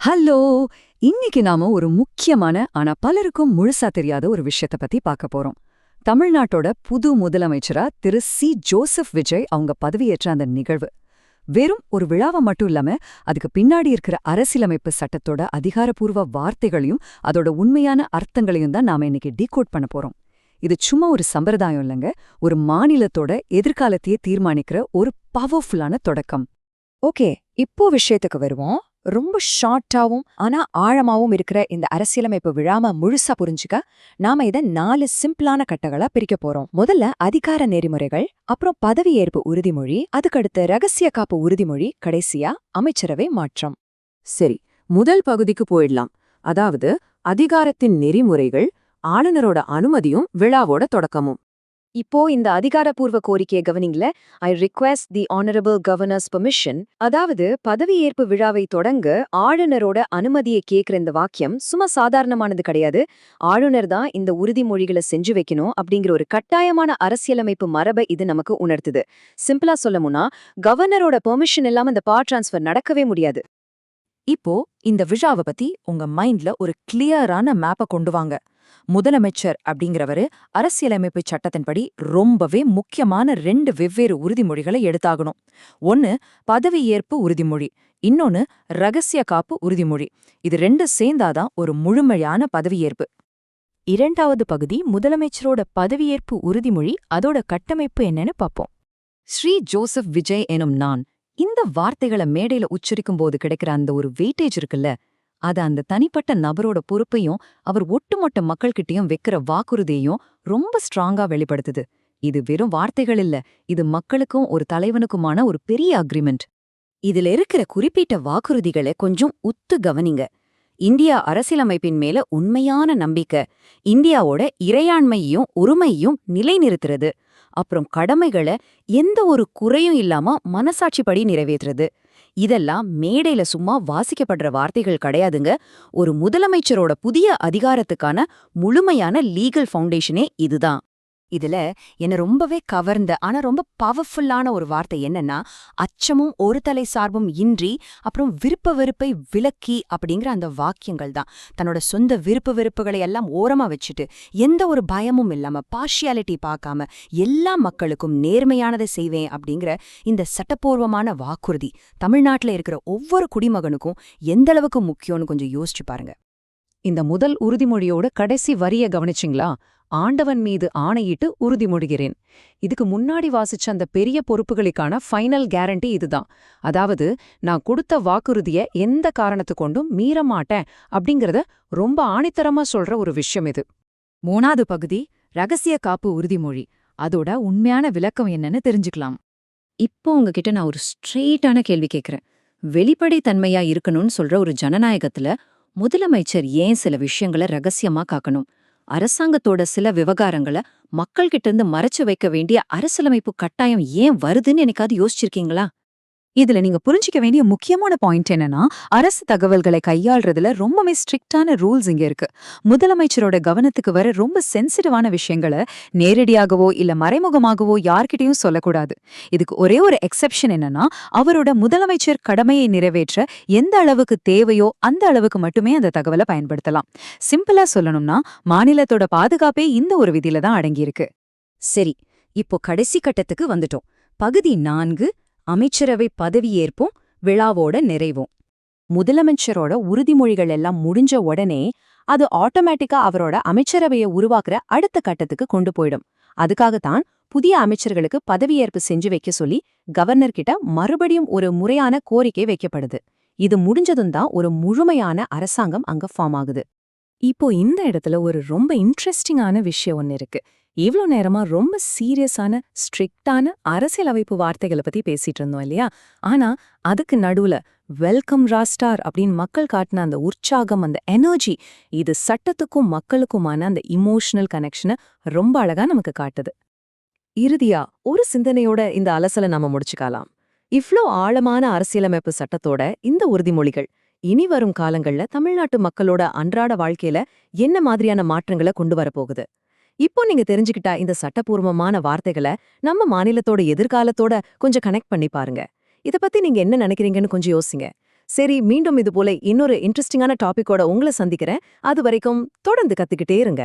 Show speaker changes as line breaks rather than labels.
Hello! இன்னைக்கு நாம ஒரு முக்கியமான ஆனா பலருக்கும் முழுசா தெரியாத ஒரு விஷயத்த பத்தி பார்க்க போறோம். தமிழ்நாட்டோட புது முதலமைச்சரா திரு ஜோசப் விஜய் அவங்க பதவியேற்ற அந்த நிகழ்வு. வெறும் ஒரு விழாவ மட்டும் இல்லாம, அதுக்கு பின்னாடி இருக்கிற அரசியலமைப்பு சட்டத்தோட அதிகாரப்பூர்வ வார்த்தைகளையும் அதோட உண்மையான அர்த்தங்களையும் தான் நாம இன்னைக்கு டீகோட் பண்ண போறோம். இது சும்மா ஒரு சம்பிரதாயம் இல்லைங்க, ஒரு மாநிலத்தோட எதிர்காலத்தையே தீர்மானிக்கிற ஒரு பவர்ஃபுல்லான தொடக்கம்.
ஓகே, இப்போ விஷயத்துக்கு வருவோம். ரொம்ப ஷார்ட்டாவும் ஆனா ஆழமாவும் இருக்கிற இந்த அரசியலமைப்பு விழாம முழுசா புரிஞ்சுக்க நாம இத 4 சிம்பிளான கட்டங்களா பிரிக்க போறோம். முதல்ல அதிகார நெறிமுறைகள், அப்புறம் பதவியேற்பு உறுதிமொழி, அதுக்கடுத்து ரகசிய காப்பு உறுதிமொழி, கடைசியா அமைச்சரவை மாற்றம்.
சரி, முதல் பகுதிக்கு போயிடலாம். அதாவது அதிகாரத்தின் நெறிமுறைகள், ஆளுநரோட அனுமதியும் விழாவோட தொடக்கமும்.
இப்போ இந்த அதிகாரப்பூர்வ கோரிக்கையை கவனிங்கள. I request the honourable governor's permission. அதாவது பதவியேற்பு விழாவை தொடங்க ஆளுநரோட அனுமதியை கேட்கிற இந்த வாக்கியம் சும்மா சாதாரணமானது கிடையாது. ஆளுநர் தான் இந்த உறுதிமொழிகளை செஞ்சு வைக்கணும் அப்படிங்கிற ஒரு கட்டாயமான அரசியலமைப்பு மரபை இது நமக்கு உணர்த்துது. சிம்பிளா சொல்லமுன்னா, கவர்னரோட பெர்மிஷன் இல்லாம இந்த பவர் டிரான்ஸ்ஃபர் நடக்கவே முடியாது.
இப்போ இந்த விழாவை பத்தி உங்க மைண்ட்ல ஒரு கிளியரான மேப்பை கொண்டு வாங்க. முதலமைச்சர் அப்படிங்கிறவரு அரசியலமைப்பு சட்டத்தின்படி ரொம்பவே முக்கியமான 2 வெவ்வேறு உறுதிமொழிகளை எடுத்தாகணும். ஒன்னு பதவியேற்பு உறுதிமொழி, இன்னொன்னு ரகசிய காப்பு உறுதிமொழி. இது 2 சேர்ந்தாதான் ஒரு முழுமையான பதவியேற்பு. இரண்டாவது பகுதி முதலமைச்சரோட பதவியேற்பு உறுதிமொழி, அதோட கட்டமைப்பு என்னன்னு பாப்போம்.
ஜோசப் விஜய் எனும் நான், இந்த வார்த்தைகளை மேடையில உச்சரிக்கும் போது கிடைக்கிற அந்த ஒரு வெயிட்டேஜ் இருக்குல்ல, அது அந்த தனிப்பட்ட நபரோட பொறுப்பையும் அவர் ஒட்டுமொத்த மக்கள்கிட்டயும் வைக்கிற வாக்குறுதியையும் ரொம்ப ஸ்ட்ராங்கா வெளிப்படுத்துது. இது வெறும் வார்த்தைகள் இல்ல, இது மக்களுக்கும் ஒரு தலைவனுக்குமான ஒரு பெரிய அக்ரிமெண்ட்.
இதுல இருக்கிற குறிப்பிட்ட வாக்குறுதிகளை கொஞ்சம் உத்து கவனிங்க. இந்தியா அரசியலமைப்பின் மேல உண்மையான நம்பிக்கை, இந்தியாவோட இறையாண்மையையும் உரிமையையும் நிலைநிறுத்துறது, அப்புறம் கடமைகளை எந்த ஒரு குறையும் இல்லாம மனசாட்சிப்படி நிறைவேற்றுறது. இதெல்லாம் மேடையில சும்மா வாசிக்கப்படுற வார்த்தைகள் கிடையாதுங்க. ஒரு முதலமைச்சரோட புதிய அதிகாரத்துக்கான முழுமையான லீகல் ஃபவுண்டேஷனே இதுதான். இதுல என்ன ரொம்பவே கவர்ந்த ஆனா ரொம்ப பவர்ஃபுல்லான ஒரு வார்த்தை என்னன்னா, அச்சமும் ஒரு தலை சார்பும் இன்றி, அப்புறம் விருப்ப வெறுப்பை விலக்கி அப்படிங்கிற அந்த வாக்கியங்கள் தான். தன்னோட சொந்த விருப்ப வெறுப்புகளை எல்லாம் ஓரமா வச்சுட்டு, எந்த ஒரு பயமும் இல்லாம பார்ஷியாலிட்டி பார்க்காம எல்லா மக்களுக்கும் நேர்மையானதை செய்வேன் அப்படிங்கிற இந்த சட்டப்பூர்வமான வாக்குறுதி தமிழ்நாட்டுல இருக்கிற ஒவ்வொரு குடிமகனுக்கும் எந்த அளவுக்கு முக்கியம்னு கொஞ்சம் யோசிச்சு பாருங்க.
இந்த முதல் உறுதிமொழியோட கடைசி வரிய கவனிச்சிங்களா? ஆண்டவன் மீது ஆணையிட்டு உறுதிமொழிகிறேன். இதுக்கு முன்னாடி வாசிச்ச அந்த பெரிய பொறுப்புகளுக்கான ஃபைனல் கேரண்டி இதுதான். அதாவது, நான் கொடுத்த வாக்குறுதிய எந்த காரணத்து கொண்டும் மீற மாட்டேன் அப்படிங்கறத ரொம்ப ஆணித்தரமா சொல்ற ஒரு விஷயம் இது.
மூணாவது பகுதி ரகசிய காப்பு உறுதிமொழி, அதோட உண்மையான விளக்கம் என்னன்னு தெரிஞ்சுக்கலாம்.
இப்போ உங்ககிட்ட நான் ஒரு ஸ்ட்ரெயிட்டான கேள்வி கேட்கிறேன். வெளிப்படைத்தன்மையா இருக்கணும்னு சொல்ற ஒரு ஜனநாயகத்துல முதலமைச்சர் ஏன் சில விஷயங்களை ரகசியமா காக்கணும்? அரசாங்கத்தோட சில விவகாரங்களை மக்கள்கிட்ட இருந்து மறைச்சு வைக்க வேண்டிய அரசியலமைப்பு கட்டாயம் ஏன் வருதுன்னு எனக்காவது யோசிச்சிருக்கீங்களா?
இதுல நீங்க புரிஞ்சிக்க வேண்டிய முக்கியமான பாயிண்ட் என்னன்னா, அரசு தகவல்களை கையாள்றதுல ரொம்பவே ஸ்ட்ரிக்டான ரூல்ஸ் இங்க இருக்கு. முதலமைச்சரோட கவனத்துக்கு வர ரொம்ப சென்சிட்டிவான விஷயங்களை நேரடியாகவோ இல்ல மறைமுகமாகவோ யார்கிட்டயும் சொல்லக்கூடாது. இதுக்கு ஒரே ஒரு எக்ஸெப்ஷன் என்னன்னா, அவரோட முதலமைச்சர் கடமையை நிறைவேற்ற எந்த அளவுக்கு தேவையோ அந்த அளவுக்கு மட்டுமே அந்த தகவலை பயன்படுத்தலாம். சிம்பிளா சொல்லணும்னா, மாநிலத்தோட பாதுகாப்பே இந்த ஒரு விதியில தான் அடங்கியிருக்கு.
சரி, இப்போ கடைசி கட்டத்துக்கு வந்துட்டோம். பகுதி 4, அமைச்சரவை பதவியேற்பும் விழாவோட நிறைவும். முதலமைச்சரோட உறுதிமொழிகள் எல்லாம் முடிஞ்ச உடனே அது ஆட்டோமேட்டிக்கா அவரோட அமைச்சரவையை உருவாக்குற அடுத்த கட்டத்துக்கு கொண்டு போயிடும். அதுக்காகத்தான் புதிய அமைச்சர்களுக்கு பதவியேற்பு செஞ்சு வைக்க சொல்லி கவர்னர் கிட்ட மறுபடியும் ஒரு முறையான கோரிக்கை வைக்கப்படுது. இது முடிஞ்சதும் தான் ஒரு முழுமையான அரசாங்கம் அங்க ஃபார்ம் ஆகுது.
இப்போ இந்த இடத்துல ஒரு ரொம்ப இன்ட்ரெஸ்டிங்கான விஷயம் ஒன்னு இருக்கு. இவ்ளோ நேரமா ரொம்ப சீரியஸான ஸ்ட்ரிக்டான அரசியலமைப்பு வார்த்தைகளை பத்தி பேசிட்டு இருந்தோம் இல்லையா? ஆனா அதுக்கு நடுவுல வெல்கம் ராஸ்டார் அப்படின்னு மக்கள் காட்டின அந்த உற்சாகம், அந்த எனர்ஜி, இது சட்டத்துக்கும் மக்களுக்குமான அந்த இமோஷனல் கனெக்ஷனை ரொம்ப அழகா நமக்கு காட்டுது. இறுதியா ஒரு சிந்தனையோட இந்த அலசலை நாம முடிச்சுக்கலாம். இவ்ளோ ஆழமான அரசியலமைப்பு சட்டத்தோட இந்த உறுதிமொழிகள் இனி வரும் காலங்கள்ல தமிழ்நாட்டு மக்களோட அன்றாட வாழ்க்கையில என்ன மாதிரியான மாற்றங்களை கொண்டு வரப்போகுது? இப்போ நீங்க தெரிஞ்சுக்கிட்டா இந்த சட்டப்பூர்வமான வார்த்தைகளை நம்ம மாநிலத்தோட எதிர்காலத்தோட கொஞ்சம் கனெக்ட் பண்ணி பாருங்க. இத பத்தி நீங்க என்ன நினைக்கிறீங்கன்னு கொஞ்சம் யோசிங்க. சரி, மீண்டும் இது போல இன்னொரு இன்ட்ரெஸ்டிங்கான டாபிக்கோட உங்களை சந்திக்கிறேன். அது வரைக்கும் தொடர்ந்து கத்துக்கிட்டே இருங்க.